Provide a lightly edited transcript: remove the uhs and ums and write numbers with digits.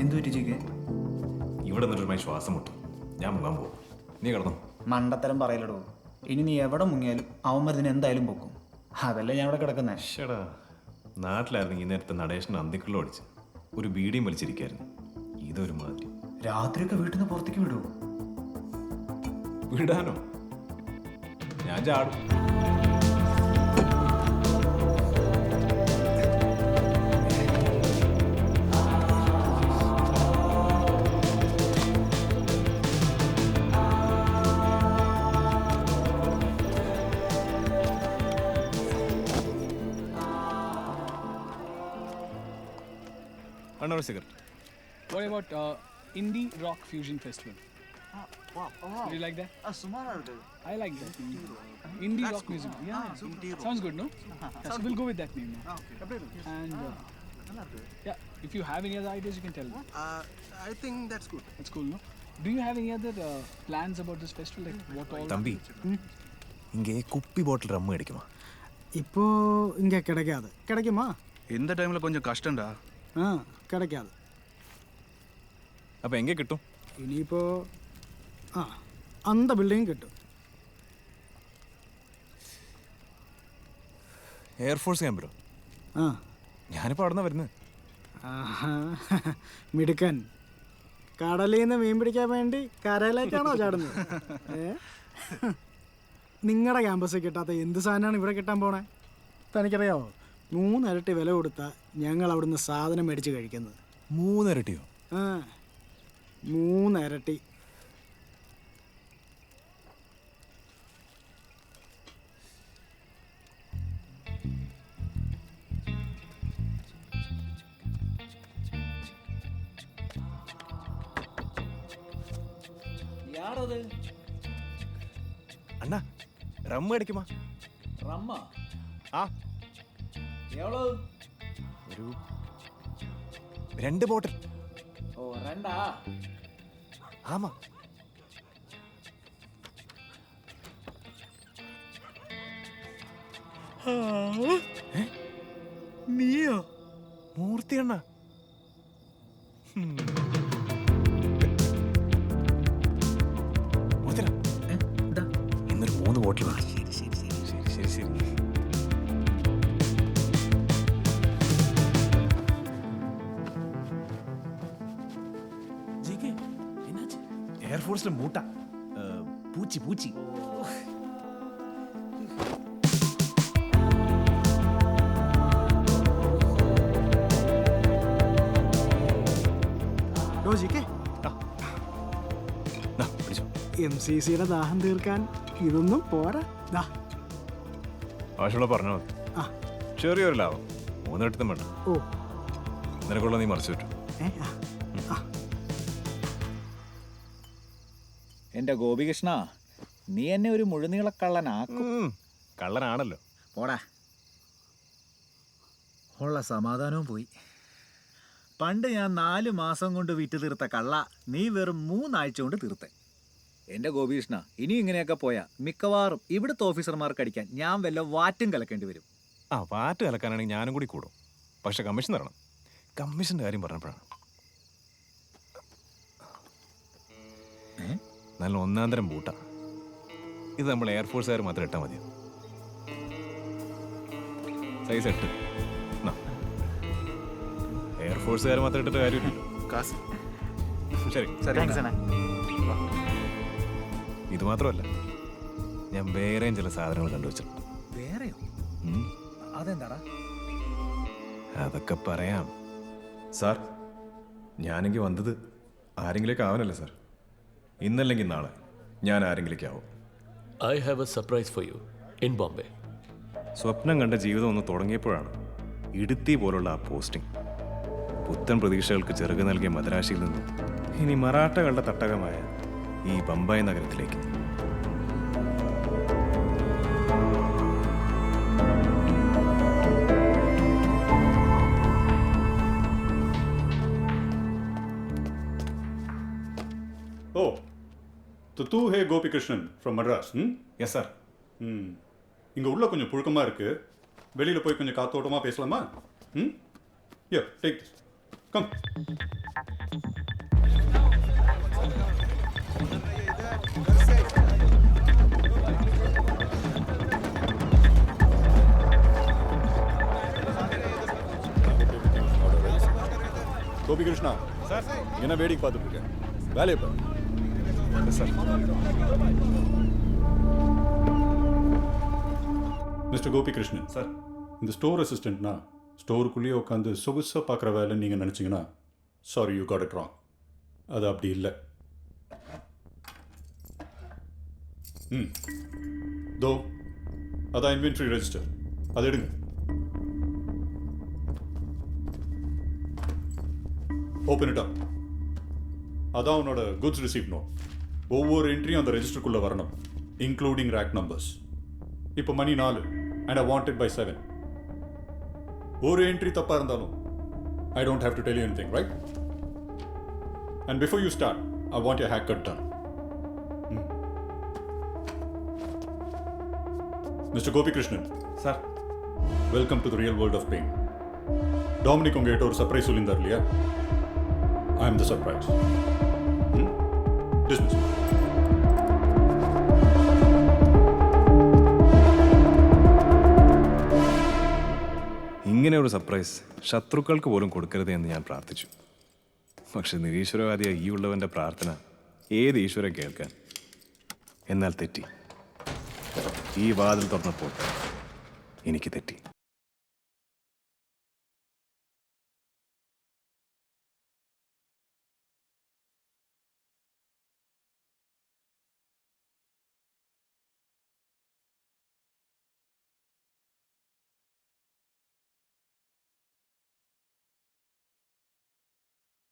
എന്തു പറ്റി ചേക്ക്? ഇവിടെ നിന്നൊരു ശ്വാസം മുട്ടും. ഞാൻ മുങ്ങാൻ പോകും. നീ കിടന്നു. മണ്ടത്തരം പറയലടോ. ഇനി നീ എവിടെ മുങ്ങിയാലും അവന്മാരിതിന് എന്തായാലും പൊക്കും. അതല്ലേ ഞാൻ ഇവിടെ കിടക്കുന്നേ. ഷടാ, നാട്ടിലായിരുന്നെങ്കിൽ ഈ നേരത്തെ നടേശന് അന്തിക്കുള്ള അടിച്ച് ഒരു ബീഡിയും വലിച്ചിരിക്കായിരുന്നു. ഇതൊരു മാതിരി. രാത്രിയൊക്കെ വീട്ടിൽ നിന്ന് പുറത്തേക്ക് വിടുവോ? വിടാനോ? ഞാൻ ചാടും. Another cigarette. What about Indie Rock Fusion Festival? Wow. Do you like that? Sumara. I like that. Indie rock music. Yeah, sounds good, no? So we'll go with that name now. And yeah, if you have any other ideas, you can tell me. I think that's good. That's cool, no? Do you have any other plans about this festival? Like what all? தம்பி, இங்கே குப்பி பாட்டில் ரம் அடிக்குமா? இப்போ இங்கே கிடைக்குமா? இந்த டைம்ல கொஞ்சம் கஷ்டம்டா. கிடைக்காது. அப்போ எங்கே கிட்டும்? ഇനിയിപ്പോൾ அந்த ബിൽഡിംഗ് കിട്ടും. എയർഫോഴ്സ് ക്യാമ്പിലോ? ഞാനിപ്പോൾ അവിടെ നിന്ന് വരുന്നത്. മിടുക്കൻ. കടലിൽ നിന്ന് മീൻ പിടിക്കാൻ വേണ്ടി കരയിലേക്കാണോ ചാടുന്നത്? നിങ്ങളുടെ ക്യാമ്പസിൽ കിട്ടാത്ത എന്ത് സാധനമാണ് ഇവിടെ കിട്ടാൻ പോണേ? തനിക്കറിയാമോ, 3 ഇരട്ടി വില കൊടുത്താൽ ഞങ്ങൾ അവിടുന്ന് സാധനം മേടിച്ച് കഴിക്കുന്നത്. 3 ഇരട്ടിയോ? 3 ഇരട്ടി. அண்ணா, ரம் அடிக்குமா? റമ്മ ആ, എവളോ? ഒരു 2 ബോട്ടിൽ. ഓ, രണ്ടാ? ആമാ. നീയോ? മൂർത്തി അണ്ണ. ഇന്നൊരു 3 ബോട്ടിൽ വേണം. ശരി. എയർഫോഴ്സിലെ മൂട്ട. പൂച്ചി. MCCയുടെ ദാഹം തീർക്കാൻ ഇതൊന്നും പോരാ. ആവശ്യമുള്ള പറഞ്ഞാൽ മതി. ചെറിയൊരു ലാഭം. 3 ഇരട്ടി വേണ്ട. ഓ, നിനക്കുള്ള നീ മറിച്ചു പറ്റും. എന്റെ ഗോപികൃഷ്ണ, നീ എന്നെ ഒരു മുഴുനീളക്കള്ളനാക്കും. കള്ളനാണല്ലോ. പോടാ. ഉള്ള സമാധാനവും പോയി. പണ്ട് ഞാൻ 4 മാസം കൊണ്ട് വിറ്റ് തീർത്ത കള്ള നീ വെറും 3 ആഴ്ച കൊണ്ട് തീർത്തേ. എന്റെ ഗോപികൃഷ്ണ, ഇനി ഇങ്ങനെയൊക്കെ പോയാ മിക്കവാറും ഇവിടുത്തെ ഓഫീസർമാർക്ക് അടിക്കാൻ ഞാൻ വല്ല വാറ്റും കലക്കേണ്ടി വരും. വാറ്റ് കലക്കാനാണെങ്കിൽ ഞാനും കൂടി കൂടും. പക്ഷെ കമ്മീഷൻ തരണം. കമ്മീഷൻ്റെ കാര്യം പറഞ്ഞപ്പോഴാണ് നല്ല 1-ാം തരം ബൂട്ടാ. ഇത് നമ്മൾ എയർഫോഴ്സുകാർ മാത്രം ഇട്ടാൽ മതിയോ? സൈസ് 8. എയർഫോഴ്സുകാർ മാത്രം ഇട്ടിട്ട് കാര്യമില്ലല്ലോ. ശരി. ഇത് മാത്രമല്ല, ഞാൻ വേറെയും ചില സാധനങ്ങൾ കണ്ടുവച്ചിട്ടുണ്ട്. വേറെയോ? അതെന്താടാ? അതൊക്കെ പറയാം. സാർ, ഞാനെങ്കിൽ വന്നത് ആരെങ്കിലേക്ക് ആവാനല്ലേ സാർ. ഇന്നല്ലെങ്കിൽ നാളെ ഞാൻ ആരെങ്കിലേക്ക് ആവും. I have a surprise for you in Bombay. സ്വപ്നം കണ്ട ജീവിതം ഒന്ന് തുടങ്ങിയപ്പോഴാണ് ഇടുത്തി പോലുള്ള ആ പോസ്റ്റിംഗ്. പുത്തൻ പ്രതീക്ഷകൾക്ക് ചെറുകു നൽകിയ മദ്രാശിയിൽ നിന്നും ഇനി മറാഠകളുടെ തട്ടകമായ ഈ ബംബായി നഗരത്തിലേക്ക്. Oh, so tu hai Gopi Krishnan from Madras, yes sir. இங்க உள்ள கொஞ்சம் புழுக்கமா இருக்கு. வெளியில போய் கொஞ்சம் காத்தோட்டமா பேசலாமா? Yeah, take this. Come. Gopi Krishna sir என்ன வேடிக்கை பார்த்துட்டு இருக்கேன் வேலையை பாரு sir mister Gopi Krishnan sir இந்த ஸ்டோர் அசிஸ்டண்ட்னா ஸ்டோருக்குள்ளேயே உட்காந்து சொகுசாக பார்க்குற வேலைன்னு நீங்கள் நினச்சிங்கன்னா sorry you got it wrong. அது அப்படி இல்லை. தோ அதான் இன்வென்ட்ரி ரெஜிஸ்டர், அதை எடுங்க. Open it up. அதான் உன்னோட குட்ஸ் ரிசீவ் நோட். ஒவ்வொரு என்ட்ரியும் அந்த ரெஜிஸ்டருக்குள்ளே வரணும், இன்க்ளூடிங் ரேக் நம்பர்ஸ். இப்போ மணி 4 and I want it by 7. ஒரு என்ட்ரி தப்பாக இருந்தாலும் I don't have to tell you anything, right? And before you start I want your hair cut done. Mister Gopi Krishnan sir welcome to the real world of pain. Dominic உங்ககிட்ட ஒரு surprise சொல்லியிருந்தார் இல்லையா? I am the surprise. Dismiss. ഇങ്ങനെ ഒരു surprise ശത്രുക്കൾക്ക് പോലും കൊടുക്കരുത് എന്ന് ഞാൻ പ്രാർത്ഥിച്ചു. പക്ഷെ നിരീശ്വരവാദിയായ ഈ ഉള്ളവൻ്റെ പ്രാർത്ഥന ഏത് ഈശ്വരൻ കേൾക്കാൻ? എന്നാൽ തെറ്റി. ഈ വാതിൽ തുറന്നപ്പോൾ എനിക്ക് തെറ്റി.